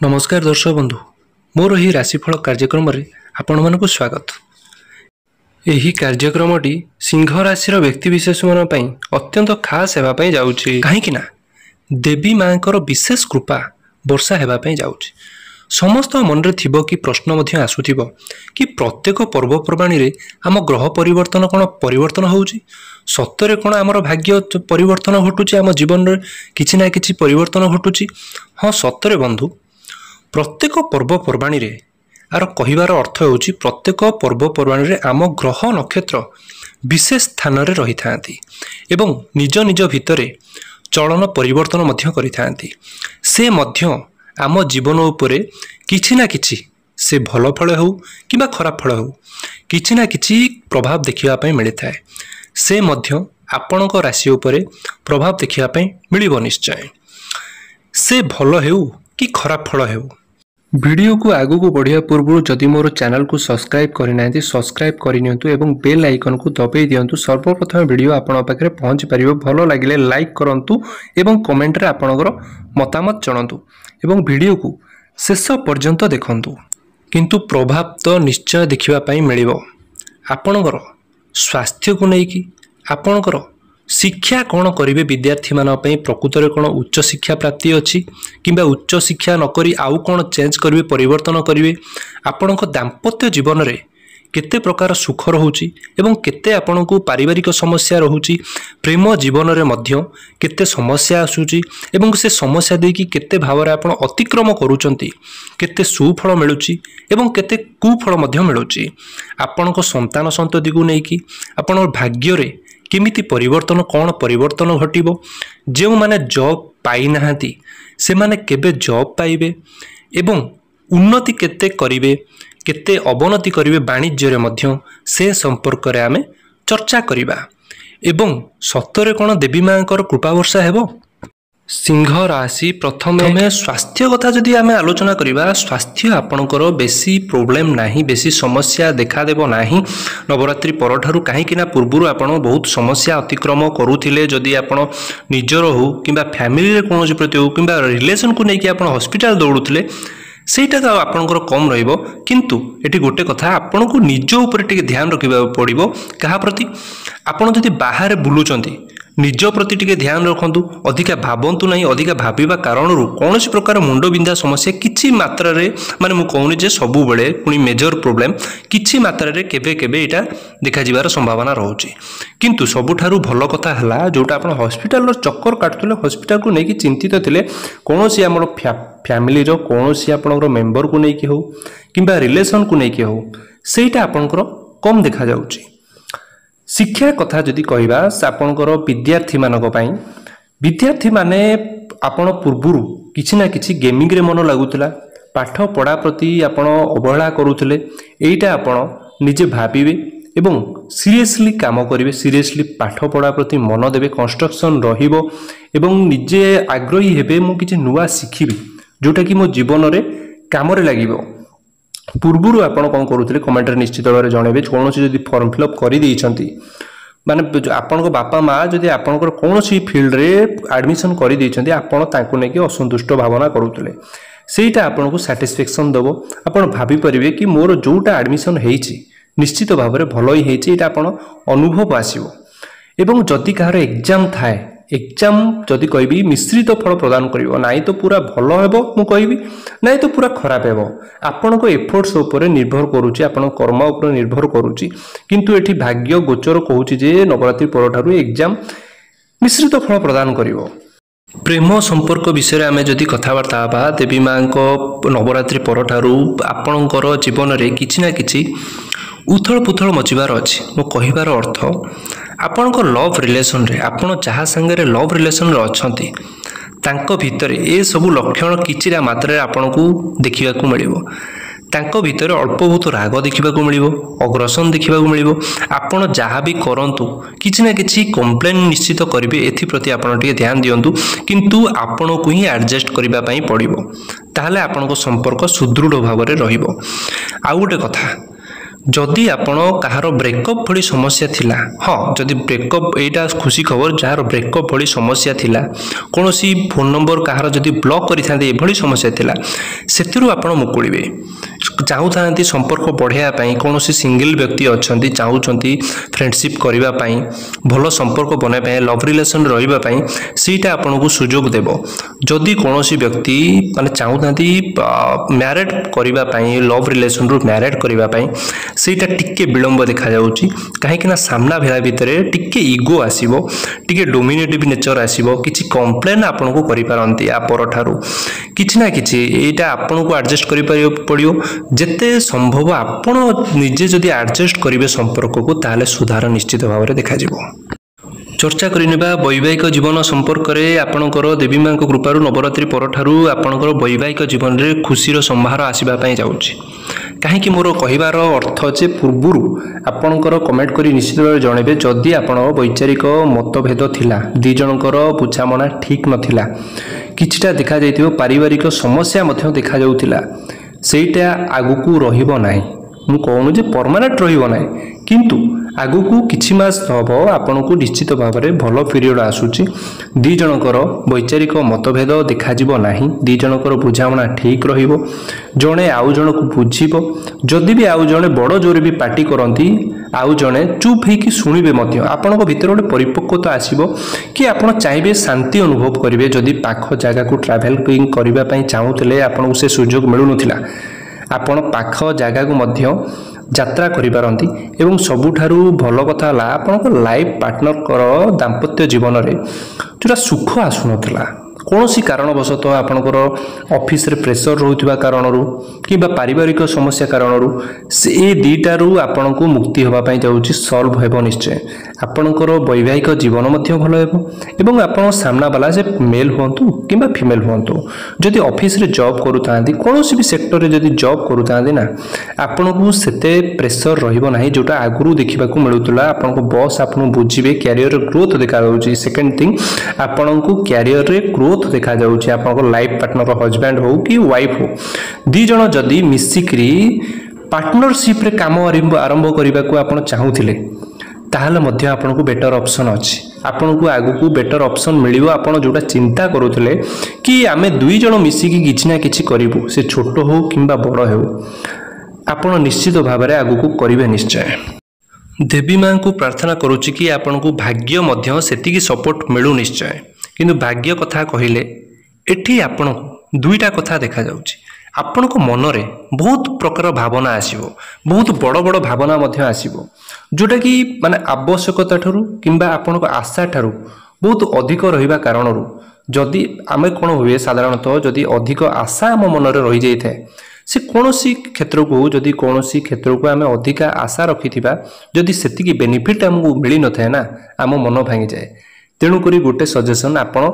नमस्कार दर्शक बंधु मोर ही राशिफल कार्यक्रम रे आपण मानक स्वागत। यही कार्यक्रमटी सिंह राशि व्यक्तिविशेष मान अत्यंत खास होगापी जाऊँगी कहीं देवी माँ विशेष कृपा वर्षा होगापी जाऊँगी। समस्त मन रे थिबो कि प्रश्न आसुथिबो कि प्रत्येक पर्वपर्वाणी रे आम ग्रह परिवर्तन कौन परिवर्तन होउची सत्तरे कौन आमर भाग्य परिवर्तन घटुची आम जीवन रे किछि ना किछि परिवर्तन घटुची। हाँ सत्तरे बंधु प्रत्येक पर्वपर्वाणी रे आर कहिबार अर्थ होउची प्रत्येक पर्वपर्वाणी रे आम ग्रह नक्षत्र विशेष स्थान रे रही थांती एवं निज निज भितरे चलन परिवर्तन मध्य करि थांती। से मध्य आम जीवन उपरे किछि ना किछि से भल फल हो कि खराब फल हो किछि ना किछि प्रभाव देखिबा पई मिलि थाए। से मध्य आपणक राशि उपरे प्रभाव देखिबा पई मिलिबो निश्चय। से भल हो कि खराब फल हो। वीडियो को आगु को बढ़िया पूर्व जदि मोर चैनल को सब्सक्राइब करना सब्सक्राइब करनियंतु एवं बेल आइकन को दबाई दियंतु। सर्वप्रथम वीडियो आपण पाखरे पहुंच परिबो। भलो लागिले लाइक करंतु एवं कमेंट रे आपणकर मतामत जणांतु एवं वीडियो को शेष पर्यंत देखंतु। किंतु प्रभाव तो निश्चय देखिबा पई मिलिबो। आपणकर स्वास्थ्य को लेकिन आपणकर शिक्षा कौन करेंगे विद्यार्थी मान प्रकृत में कौन उच्च शिक्षा प्राप्ति अच्छी किंबा उच्च शिक्षा नक आउ कौन चेंज करेंगे परिवर्तन करेंगे। आपण दाम्पत्य जीवन में केते प्रकार सुख रोचे एवं केते आपण को पारिवारिक समस्या रोचे प्रेम जीवन में मध्य केते समस्या आसूची एवं से समस्या देकी केते भाव में आपण अतिक्रम करूचंती केते सुफल मिलुची एवं केते कुफल मध्य मिलुची। आपण संतान संतति को लेकिन आपण भाग्य रे केमिति परिवर्तन कौन परिवर्तन घटिबो। जो माने जॉब पाई नाहांती से माने केबे जॉब पाइबे एवं उन्नति केते करिवे केते अवनति करिवे वाणिज्य रे मध्य से संपर्क रे आमे चर्चा करिबा एवं सत्तरे कौन देवी माँ कृपा वर्षा हेबो। सिंह राशि प्रथम स्वास्थ्य कथा जदि आमे आलोचना करिबा स्वास्थ्य आपणकर बेसी प्रोब्लेम नाही बेसी समस्या देखा देबो नाही। नवरात्रि परठारु काहे कि ना पूर्वरु आपण बहुत समस्या अतिक्रम करूथिले जदि आपण निजर हो किंबा फैमिली रे कोनोसी प्रति हो किंबा रिलेशन को नेकी आपण हॉस्पिटल दौड़ुथिले सेटा तो आपणकर कम रहिबो। किंतु एटी गोटे कथा आपण को निज ऊपर टिके ध्यान रखिबा पड़िबो। कहा प्रति आपण जदि बाहर बुलुचंती निज प्रति टिके ध्यान रखंतु अधिका भावंतु नहीं अधिका भाबिबा कारणरू कौन प्रकार मुंड बिंधा समस्या किछि मात्रा रे माने मु कहूनी जे सबु बेले पुनी मेजर प्रोब्लेम किछि मात्रा रे केबे केबे एटा देखा जिबार संभावना रहउची। किंतु सबुठारु भल कथा हला जोटा आपण हॉस्पिटल रो चक्कर काटुले हॉस्पिटल को नेकी चिंतित थिले कोनोसी हमर फैमिली रो कोनोसी आपणकर मेंबर को नेकी हो किंबा रिलेशन को नेकी हो सेटा आपणकर कम देखा जाउची। शिक्षा कथा जदि कहबा आपणकर विद्यार्थी मानक पई विद्यार्थी माने आपण पूर्वरु किछि ना किछि गेमिंग रे मन लागुतला पाठ पढ़ा प्रति आपण अवहेला करूथिले एइटा आपण निजे भाबिबे एवं सीरियसली काम करिवे सीरियसली पाठ पढ़ा प्रति मन देबे कंस्ट्रक्शन रहिबो एवं निजे आग्रही हेबे मु किछि नुवा सिखिबे जोटा कि मो जीवन रे काम रे लागिबो। पूर्वरु आपण कौन करूथिले कमेंट रे निश्चित भाव में जणेबे। कोनोसी जदि फॉर्म फिलअप करि देइछंती माने आपण को बापा माँ जदि आपणकर कोनोसी फील्ड रे एडमिशन करि देइछंती आपण तांको नेकी असंतुष्ट भावना करूथिले सेटा आपण को सैटिस्फैक्शन दबो। आपण भाबी परिबे कि मोर जोटा एडमिशन हेइछि निश्चित भाव में भल ही हेइछि एटा आपण अनुभव आसीबो। एवं जदि कहार एग्जाम थाए एग्जाम जदि कहबी मिश्रित फल प्रदान करिवो नाई तो पूरा भल हेबो मु कहबी नाई तो पूरा खराब हेबो। आपणक एफर्ट्स उपरे निर्भर करूची आपण कर्म उपरे निर्भर करूची। किंतु एठी भाग्य गोचर कहूची जे नवरात्रि परठारु एग्जाम मिश्रित फल प्रदान करिवो। प्रेम संपर्क विषय आमे जदि कथावार्ता बा देवी माँ नवरात्रि परठारु आपणकर जीवन रे किछि ना किछि उथल पुथल मचिबार अछि। मो कहिबार अर्थ आपणकर लव रिलेशन रे आपण जहाँ संगे लव रिलेशन रे अछंती तांको भितर ए सबु लक्षण किछिरा मात्रा रे आपण को देखिबा को मिलिबो। तांको भितर अल्प बहुत राग देखिबा को मिलिबो अग्रसन देखिबा को मिलिबो। आपण जहाँ भी करंतु किछि ना किछि कंप्लेन निश्चित करिवे एथि प्रति आपण टिके ध्यान दियंतु। किंतु आपण को ही एडजस्ट करिबा पई पड़िबो ताहाले आपण को संपर्क सुदृढ़ भाव रे रहिबो। आ गोटे कथा जदि आपण कहार ब्रेकअप भली समस्या थिला हाँ जदि ब्रेकअप एटा खुशी खबर जार ब्रेकअप भली समस्या थिला कौन सी फोन नंबर कहार जदि ब्लॉक करि थांते भली समस्या थिला सेतिरु आपण मुकुलिबे चाहूथांती संपर्क बढ़ाया पाई कौन सी सिंगल व्यक्ति अछंती चाहूचंती फ्रेंडशिप करिबा पाई भलो संपर्क बनाय पाई लव रिलेशन रहिबा पाई सीटा आपण को सुयोग देबो जदि कौन सी व्यक्ति माने चाहूथांती मैरिड करिबा पाई लव रिलेशन रु मैरिड करिबा पाई सेटा टिके विलंब देखा जाउची काहेकि ना सामना भेला भितरे टिके ईगो आसीबो टिके डोमिनेटिव नेचर आसीबो किछि कंप्लेन आपन को करि पारंती आ परठारु किछि ना किछि एटा आपन को एडजस्ट करि पड़ियो जेते संभव आपन निजे जदि एडजस्ट करिवे संपर्क को ताले सुधार निश्चित भाव रे देखा जिवो। चर्चा करिनेबा वैवाहिक जीवन संपर्क रे आपनकर देवी मां को कृपारु नवरात्रि परठारु आपनकर वैवाहिक जीवन रे खुशीर संभार आसीबा पई जाउची काहेकि मोर कहिबार अर्थ जे पूर्वरु आपनकर कमेंट करी निश्चित भाव जणेबे जदि आपण वैचारिक मतभेद थिला दी जनकर बुझामणा ठीक नथिला किछटा देखा जाइतिबो पारिवारिक समस्या मध्य देखा जाउतिला सेटा आगुकू रहिबो नाही मु कहूनु जे परमानेंट रहिबो नाही किंतु आगुकू किछि मास हबो आपनको निश्चित भाव में भल पीरियड आसुची दी जनकर वैचारिक मतभेद देखा जिवो नाही दी जनकर बुझामणा ठीक रहिबो जणे आउ जण को बुझिबो जदि भी आउ जणे बड़ जोरे भी पार्टी करंती आउ जणे चुप हेकि सुनिबे मध्य आपनको भितर गोटे परिपक्वता आसीबो कि आपण चाहिबे शांति अनुभव करिवे जदि पाख जागा को ट्रैवलिंग करबा पई चाहूतले आपनको से सुयोग मिलु नथिला आपण पाख जागा को मध्य यात्रा करि पारंती एवं सबुठारु भल कथा ला आपनको लाइफ पार्टनर कर दाम्पत्य जीवन रे जोरा सुख आसु नथिला कौनसी कारणवशत आपणकर ऑफिस रे प्रेशर रोथिबा कारणरू किबा पारिवारिक समस्या कारणरू से दीटारू आपनको मुक्ति होबा पई जाउची सॉल्व हेबो निश्चय आपणकर वैवाहिक जीवन मध्ये भलो हेबो एवं आपण सामना वाला जे मेल होंतु किबा फीमेल होंतु जदि ऑफिस रे जॉब करूतांती कौनसी भी सेक्टर रे जदि जॉब करूतांती ना आपनको सेते प्रेशर रहिबो नाही जोटा आगुरु देखिबा को मिलुतला आपनको बॉस आपनु बुझिबे कैरियर ग्रोथ देखा जाउची सेकंड थिंग आपनको कैरियर रे ग्रोथ देखा जाउची आपनको लाइफ पार्टनर हस्बैंड हो कि वाइफ हो दी जण जदि मिसिकरी पार्टनरशिप रे काम आरंभ करबा को आपण चाहूथिले ताहले मध्य आपनको बेटर ऑप्शन अछि आपनको आगु को बेटर ऑप्शन मिलिबो आपण जोटा चिंता करूथिले कि आमे दुई जण मिसिकी किछि ना किछि करिवु से छोट हो किंबा बड़ हो आपण निश्चित भाव में आगु को करिवे निश्चय देवी मां को प्रार्थना करूची कि आपनको भाग्य मध्य सेतिकी सपोर्ट मिलु निश्चय किंतु भाग्य कथा कहिले एठी आपण दुईटा कथा देखा जाउची आपनको मन रे बहुत प्रकार भावना आसीबो बहुत बड़ बड़ भावना मध्य आसीबो जोटा कि माने आवश्यकता ठरू किंबा आपनको आशा ठरू बहुत अधिक रहिबा कारणरू जदि आमे कोन हुए साधारणतः जदि अधिक आशा हम मन रे रहि जाय थाए से कौनसी क्षेत्र को जदि कौनसी क्षेत्र को आमे अधिक आशा रखिथिबा जदि सेतिकी बेनिफिट हमको मिली न थाए ना आम मन भांगी जाए तेणु करी गोटे सजेशन आपण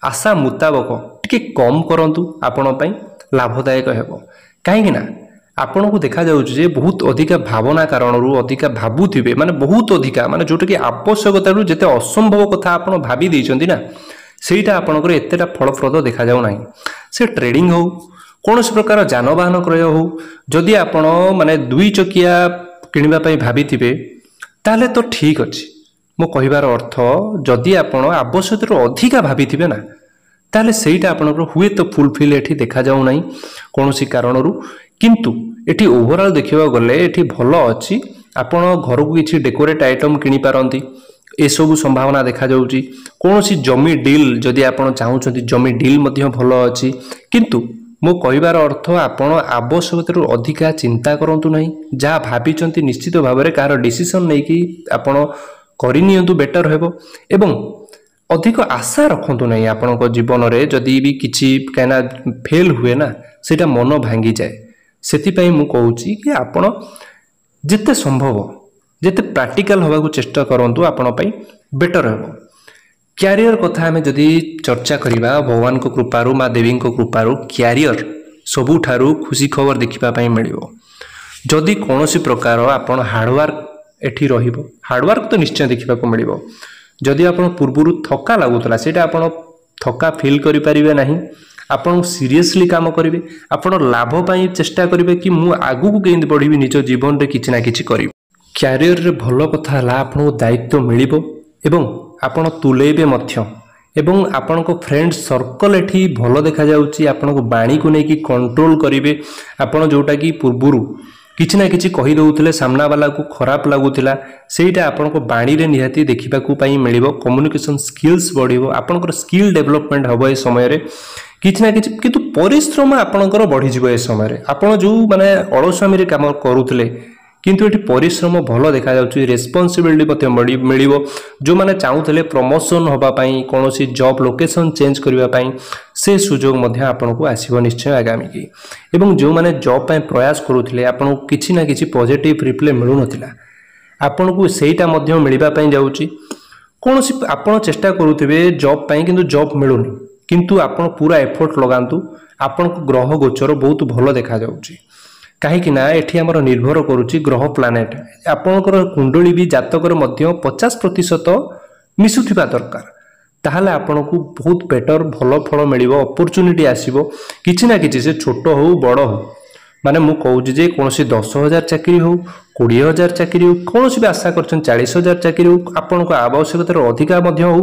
आशा मुताबक टिके कम करंतु आपण पई लाभदायक हेबो काहेकि ना आपण को देखा जाउछ जे बहुत अधिक भावना कारणरू अधिक भाबुथिबे माने बहुत अधिक माने जोटा कि आवश्यकता रु जेते असंभव कथा आपण भाबी दैचंती ना सेटा आपनकर एतेटा फलप्रद देखा जाउ नाही से ट्रेडिंग हो कौन प्रकार जानवाहन क्रय हो जदि आपण माने दुई चकिया किनिबा पई भाबिथिबे ताले तो ठीक अछि मो कहिबार अर्थ जदि आपण आवश्यकता अधिका भाबिथिबे ना ताले सेटा आपनकर हुए तो फुलफिल एठी देखा जाउ नाही कोनोसी कारणरू किंतु एठी ओवरऑल देखिबा गले एठी भलो अछि आपण घर को किछि डेकोरेट आइटम किनि पारंती ए सब संभावना देखा जाउची कोनोसी जमी डील जदि आपण चाहुचंती जमी डील मध्ये भलो अछि किंतु मो कहिबार अर्थ आपण आवश्यकता अधिका चिंता करंतु नाही जहा भाबिचंती निश्चित भाव में कार डिसीजन नै कि आपण करिनियंतु बेटर हेबो एवं अधिक आशा रखंतु नाही आपनक जीवन रे जदि भी किछि कहना फेल हुए ना सेटा मन भांगी जाए सेति पई मु कहूची कि आपण जेते संभव जेते प्रैक्टिकल होबा को चेष्टा करंतु आपण पई बेटर हेबो कैरियर कथा हमें जदि चर्चा करिबा भगवान को कृपारु माँ देवी को कृपारु कैरियर सबुठारु खुशी खबर देखिबा पई मिलिबो जदि कोनोसी प्रकार आपण हार्डवर्क एठी रहिबो हार्डवर्क तो निश्चय देखिबा को मिलिबो जदि आपण पूर्वरु थका लागुतला सेटा आपण थका फील करि परिबे नाही ଆପଣ सीरियसली काम करेंगे आपण लाभ पाई चेष्टा करेंगे कि मु आगु को केंद्र बढ़ी निज जीवन रे किछि ना किछि करी क्यारियर रे भलो कथा हला आपन दायित्व मिलिबो एवं आपण तुलेबे मध्य एवं आपण को फ्रेंड सर्कल एठी भलो देखा जाउची आपण को बाणी को नेकी कंट्रोल करिवे आपण जोटा कि पूर्वरु किछि ना किछि कहि दउतले सामना वाला को खराब लागुतिला सेटा आपण को बाणी रे निहाती देखिबा को पई मिलिबो कम्युनिकेशन स्किल्स बढ़िबो आपण को स्किल डेवलपमेंट हबो ए समय रे किछि ना किछि किंतु परिश्रम आपणकर बढ़ी जिवो ए समय रे आपण जो माने अलस्वामी रे काम करूतले किंतु एटी परिश्रम भलो देखा जाउची रेस्पोंसिबिलिटी पते मिलिबो जो माने चाहुतले प्रमोशन होबा पई कोनोसी जॉब लोकेशन चेंज करबा पई से सुजोग मध्ये आपन को आसीबो निश्चय आगामी की एवं जो माने जॉब पई प्रयास करूतले आपन को किछि ना किछि पॉजिटिव रिप्लाई मिलु नथिला आपन को सेटा मध्ये मिलिबा पई जाउची कोनोसी आपन चेष्टा करूतबे जॉब पई किंतु जॉब मिलुनी किंतु आपन पूरा एफर्ट लगांतु आपन को ग्रह गोचर बहुत भलो देखा जाउची कहीं ना एठी हमर निर्भर करुच्ची ग्रह प्लानेट आपणकर कुंडली भी जातकर मध्य 50% मिसुथिबा दरकार ताहले आपन को बहुत बेटर भलो फल मिलिबो अपॉर्चुनिटी आसीबो किछि ना किछि से छोट हो बड़ हो माने मु कहूची जे कोनोसी 10,000 चाकरी हो 20,000 चाकरी हो कोनोसी भी आशा करछन 40,000 चाकरी हो आपन को आवश्यकता अधिका मध्य हो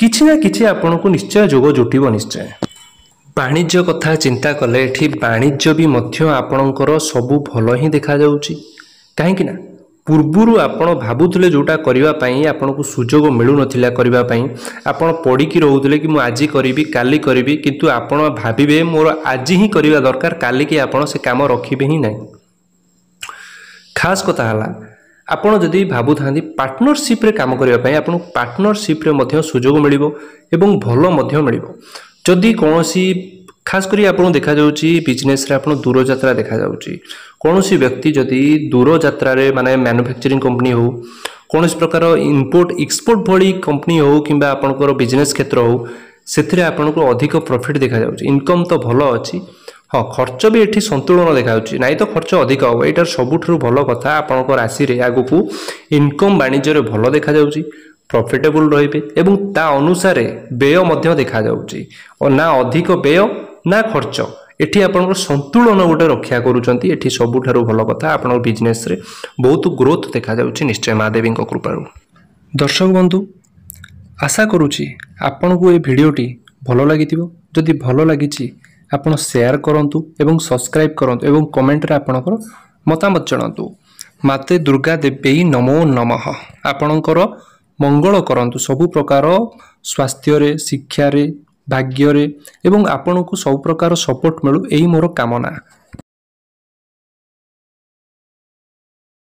किछि ना किछि आपन को निश्चय जोग जुटिबो निश्चय वाणिज्य कथा चिंता कले एठी वाणिज्य भी मध्य आपणकर सबु भलो ही देखा जाउची काहेकि ना पूर्वरु आपण भाबुतले जोटा करिवा पई आपण को सुजोग मिलु नथिला करिवा पई आपण पढी कि रहउतले कि मु आजि करिवि काली करिवि किंतु आपण भाबिबे मोर आजि ही करिवा दरकार काली कि आपण से काम रखिबे ही नै खास कथा हला आपण जदि भाबुथांदी पार्टनरशिप रे काम करिवा पई आपण पार्टनरशिप रे मध्य सुजोग मिलिबो एवं भलो मध्य मिलिबो जदि कोनोसी खास करी आपन देखा जाउची बिजनेस रे आपन दूर यात्रा देखा जाउची कोनोसी व्यक्ति जदि दूर यात्रा रे माने मैन्युफैक्चरिंग कंपनी हो कोनोसी प्रकार इंपोर्ट एक्सपोर्ट भली कंपनी हो किबा आपनकर बिजनेस क्षेत्र हो सेथिरे आपनको अधिक प्रॉफिट देखा जाउची इनकम तो भलो अछि हां खर्च भी एठी संतुलन देखा जाउची नाही तो खर्च अधिक हो एटार सबुठरु भलो कथा आपनकर राशि रे आगु को इनकम वाणिज्य रे भलो देखा जाउची प्रॉफिटेबल रहिबे एवं ता अनुसार व्यय मध्य देखा जाउची और ना अधिक व्यय ना खर्च एठी आपन संतुलन गोटे रक्षा करूचंती एठी सबुठारु भलो कथा आपन बिजनेस रे बहुत ग्रोथ देखा जाउची निश्चय महादेवी को कृपारु दर्शक बंधु आशा करूची आपन को ए वीडियोटी भलो लागिथिबो जदि भलो लागिची आपन शेयर करंतु एवं सब्सक्राइब करंतु एवं कमेंट रे आपनकर मतामत जणांतु माते दुर्गा देवी नमो नमः आपनकर मंगल करंतु सबु प्रकार स्वास्थ्य रे शिक्षा रे भाग्य रे एवं आपन को सब प्रकार सपोर्ट मिलु एही मोर कामना।